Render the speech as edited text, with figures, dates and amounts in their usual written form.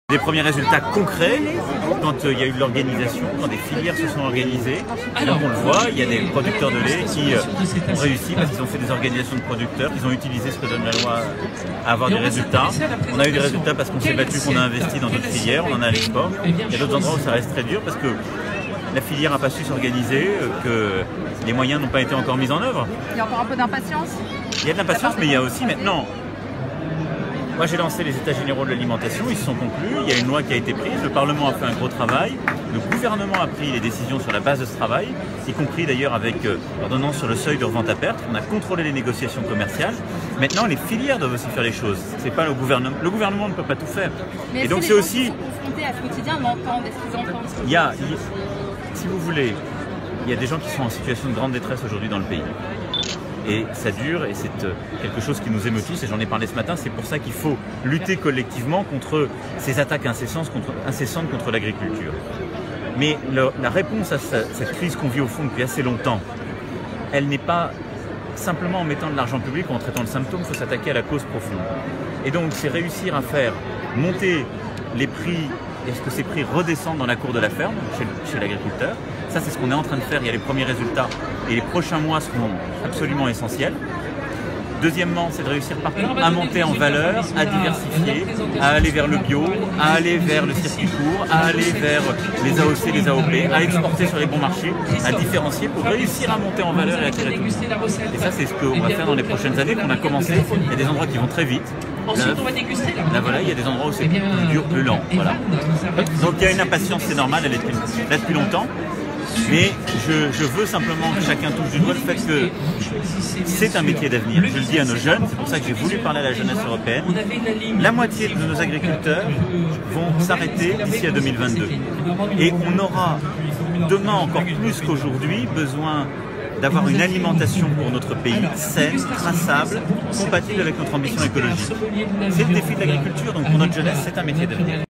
Des premiers résultats concrets quand il y a eu de l'organisation, quand des filières se sont organisées. Donc on le voit, il y a des producteurs de lait qui ont réussi parce qu'ils ont fait des organisations de producteurs, ils ont utilisé ce que donne la loi à avoir des résultats. On a eu des résultats parce qu'on s'est battu, qu'on a investi dans d'autres filières, on en a à l'export. Il y a d'autres endroits où ça reste très dur parce que la filière n'a pas su s'organiser, que les moyens n'ont pas été encore mis en œuvre. Il y a encore un peu d'impatience. Il y a de l'impatience, mais il y a aussi maintenant... Moi j'ai lancé les états généraux de l'alimentation, ils se sont conclus, il y a une loi qui a été prise, le Parlement a fait un gros travail, le gouvernement a pris les décisions sur la base de ce travail, y compris d'ailleurs avec l'ordonnance sur le seuil de revente à perte, on a contrôlé les négociations commerciales. Maintenant les filières doivent aussi faire les choses, c'est pas le gouvernement ne peut pas tout faire. Mais et donc c'est aussi... Qui sont confrontés à ce quotidien m'entendent, est-ce qu'ils entendent si vous voulez, il y a des gens qui sont en situation de grande détresse aujourd'hui dans le pays. Et ça dure, et c'est quelque chose qui nous émeut tous, et j'en ai parlé ce matin, c'est pour ça qu'il faut lutter collectivement contre ces attaques incessantes contre l'agriculture. Mais la réponse à cette crise qu'on vit au fond depuis assez longtemps, elle n'est pas simplement en mettant de l'argent public ou en traitant le symptôme, il faut s'attaquer à la cause profonde. Et donc c'est réussir à faire monter les prix, et ce que ces prix redescendent dans la cour de la ferme, chez l'agriculteur. Ça, c'est ce qu'on est en train de faire, il y a les premiers résultats et les prochains mois seront absolument essentiels. Deuxièmement, c'est de réussir partout à monter en valeur, à diversifier, à aller vers le bio, à aller vers le circuit court, à aller vers les AOC, les AOP, à exporter sur les bons marchés, à différencier pour réussir à monter en valeur et à attirer tout le monde. Et ça, c'est ce qu'on va faire dans les prochaines années, qu'on a commencé. Il y a des endroits qui vont très vite. Là, voilà, il y a des endroits où c'est plus dur, plus lent. Voilà. Donc il y a une impatience, c'est normal, elle est là depuis longtemps. Mais je veux simplement que chacun touche du doigt le fait que c'est un métier d'avenir. Je le dis à nos jeunes, c'est pour ça que j'ai voulu parler à la jeunesse européenne. La moitié de nos agriculteurs vont s'arrêter d'ici à 2022. Et on aura demain encore plus qu'aujourd'hui besoin d'avoir une alimentation pour notre pays saine, traçable, compatible avec notre ambition écologique. C'est le défi de l'agriculture, donc pour notre jeunesse, c'est un métier d'avenir.